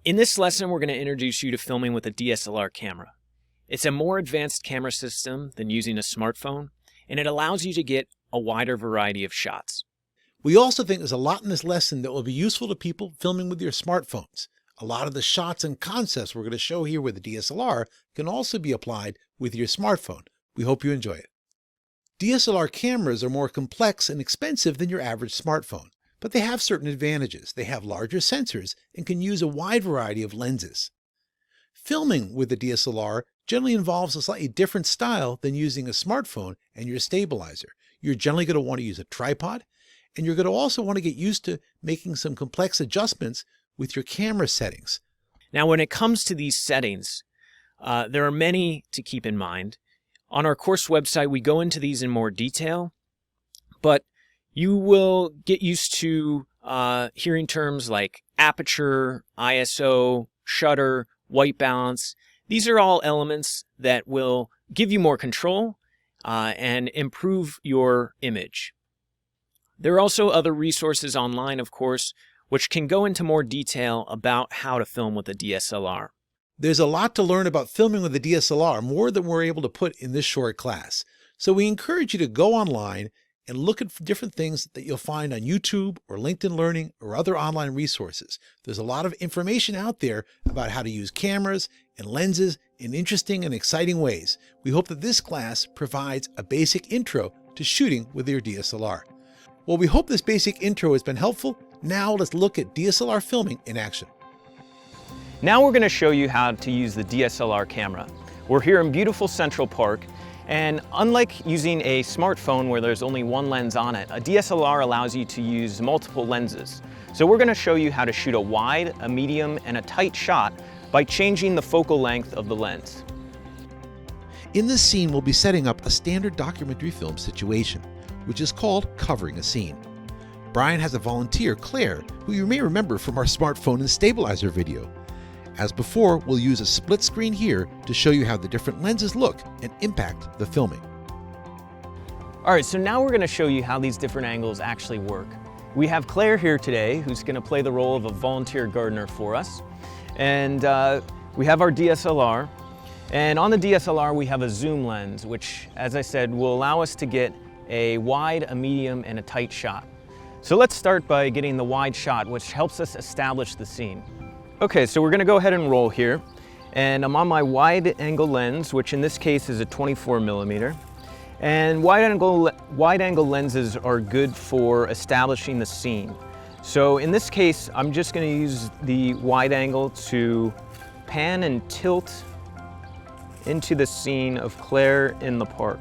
In this lesson, we're going to introduce you to filming with a DSLR camera. It's a more advanced camera system than using a smartphone, and it allows you to get a wider variety of shots. We also think there's a lot in this lesson that will be useful to people filming with your smartphones. A lot of the shots and concepts we're going to show here with the DSLR can also be applied with your smartphone. We hope you enjoy it. DSLR cameras are more complex and expensive than your average smartphone, but they have certain advantages. They have larger sensors and can use a wide variety of lenses. Filming with the DSLR generally involves a slightly different style than using a smartphone and your stabilizer. You're generally going to want to use a tripod, and you're going to also want to get used to making some complex adjustments with your camera settings. Now, when it comes to these settings, there are many to keep in mind. On our course website, we go into these in more detail, but you will get used to hearing terms like aperture, ISO, shutter, white balance. These are all elements that will give you more control and improve your image. There are also other resources online, of course, which can go into more detail about how to film with a DSLR. There's a lot to learn about filming with a DSLR, more than we're able to put in this short class. So we encourage you to go online and look at different things that you'll find on YouTube or LinkedIn Learning or other online resources. There's a lot of information out there about how to use cameras and lenses in interesting and exciting ways. We hope that this class provides a basic intro to shooting with your DSLR. Well, we hope this basic intro has been helpful. Now let's look at DSLR filming in action. Now we're going to show you how to use the DSLR camera. We're here in beautiful Central Park, and unlike using a smartphone where there's only one lens on it, a DSLR allows you to use multiple lenses. So we're going to show you how to shoot a wide, a medium, and a tight shot by changing the focal length of the lens. In this scene, we'll be setting up a standard documentary film situation, which is called covering a scene. Brian has a volunteer, Claire, who you may remember from our smartphone and stabilizer video. As before, we'll use a split screen here to show you how the different lenses look and impact the filming. All right, so now we're going to show you how these different angles actually work. We have Claire here today, who's going to play the role of a volunteer gardener for us. And we have our DSLR. And on the DSLR, we have a zoom lens, which, as I said, will allow us to get a wide, a medium, and a tight shot. So let's start by getting the wide shot, which helps us establish the scene. Okay, so we're going to go ahead and roll here. And I'm on my wide angle lens, which in this case is a 24 millimeter. And wide angle lenses are good for establishing the scene. So in this case, I'm just going to use the wide angle to pan and tilt into the scene of Claire in the park.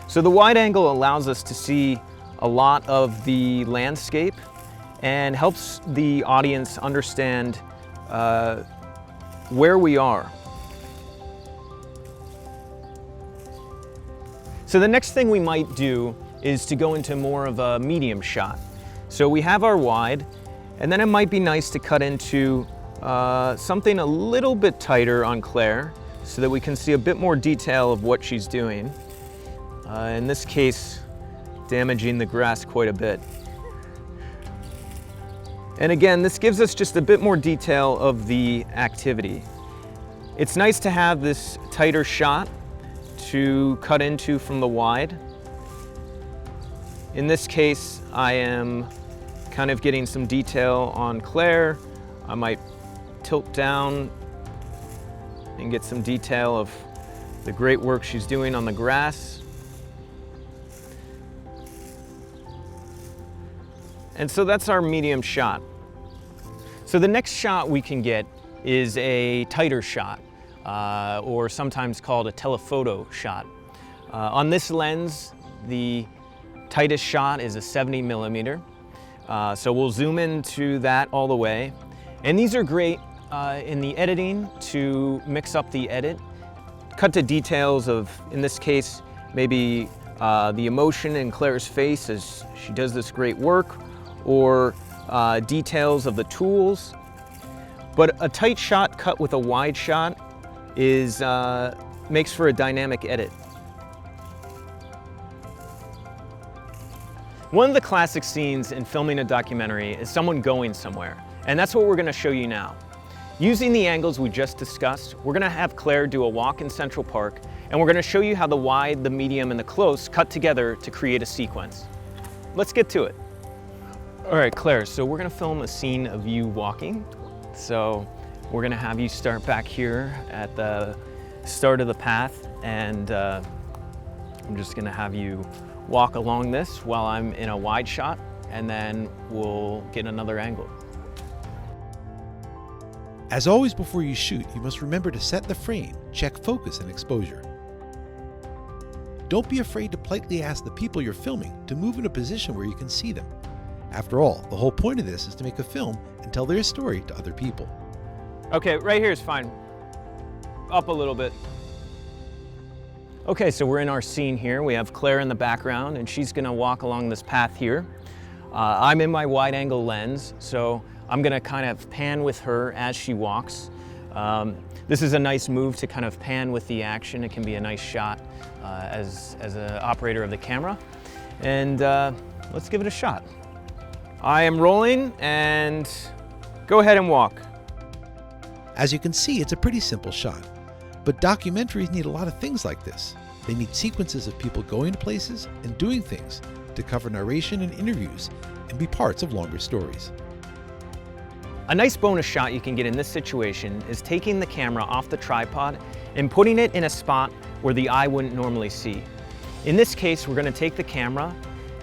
So the wide angle allows us to see a lot of the landscape and helps the audience understand where we are. So the next thing we might do is to go into more of a medium shot. So we have our wide, and then it might be nice to cut into something a little bit tighter on Claire so that we can see a bit more detail of what she's doing. In this case, damaging the grass quite a bit. And again, this gives us just a bit more detail of the activity. It's nice to have this tighter shot to cut into from the wide. In this case, I am kind of getting some detail on Claire. I might tilt down and get some detail of the great work she's doing on the grass. And so that's our medium shot. So the next shot we can get is a tighter shot, or sometimes called a telephoto shot. On this lens, the tightest shot is a 70 millimeter. So we'll zoom into that all the way. And these are great in the editing to mix up the edit, cut to details of, in this case, maybe the emotion in Claire's face as she does this great work, or details of the tools. But a tight shot cut with a wide shot makes for a dynamic edit. One of the classic scenes in filming a documentary is someone going somewhere, and that's what we're going to show you now. Using the angles we just discussed, we're going to have Claire do a walk in Central Park, and we're going to show you how the wide, the medium, and the close cut together to create a sequence. Let's get to it. All right, Claire, so we're going to film a scene of you walking. So we're going to have you start back here at the start of the path, and I'm just going to have you walk along this while I'm in a wide shot, and then we'll get another angle. As always, before you shoot, you must remember to set the frame, check focus and exposure. Don't be afraid to politely ask the people you're filming to move in a position where you can see them. After all, the whole point of this is to make a film and tell their story to other people. Okay, right here is fine. Up a little bit. Okay, so we're in our scene here. We have Claire in the background, and she's gonna walk along this path here. I'm in my wide angle lens, so I'm gonna kind of pan with her as she walks. This is a nice move to kind of pan with the action. It can be a nice shot as an operator of the camera. And let's give it a shot. I am rolling, and go ahead and walk. As you can see, it's a pretty simple shot. But documentaries need a lot of things like this. They need sequences of people going to places and doing things to cover narration and interviews and be parts of longer stories. A nice bonus shot you can get in this situation is taking the camera off the tripod and putting it in a spot where the eye wouldn't normally see. In this case, we're going to take the camera,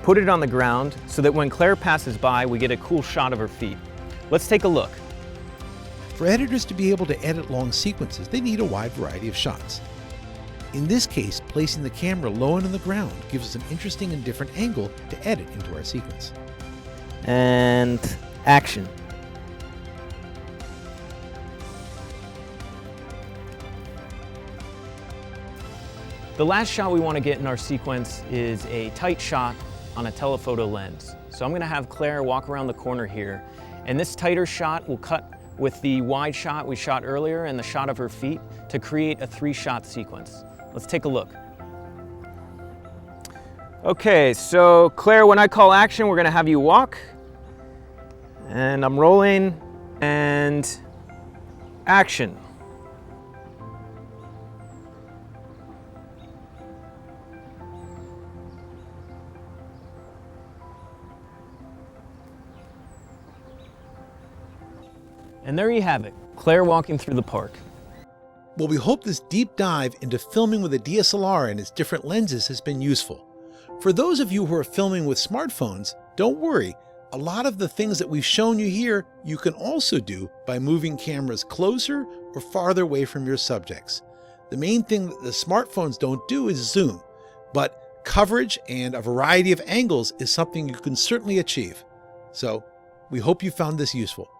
put it on the ground so that when Claire passes by, we get a cool shot of her feet. Let's take a look. For editors to be able to edit long sequences, they need a wide variety of shots. In this case, placing the camera low and on the ground gives us an interesting and different angle to edit into our sequence. And action. The last shot we want to get in our sequence is a tight shot on a telephoto lens. So I'm going to have Claire walk around the corner here, and this tighter shot will cut with the wide shot we shot earlier and the shot of her feet to create a 3-shot sequence. Let's take a look. Okay, so Claire, when I call action, we're going to have you walk. And I'm rolling, and action. And there you have it, Claire walking through the park. Well, we hope this deep dive into filming with a DSLR and its different lenses has been useful. For those of you who are filming with smartphones, don't worry. A lot of the things that we've shown you here, you can also do by moving cameras closer or farther away from your subjects. The main thing that the smartphones don't do is zoom, but coverage and a variety of angles is something you can certainly achieve. So we hope you found this useful.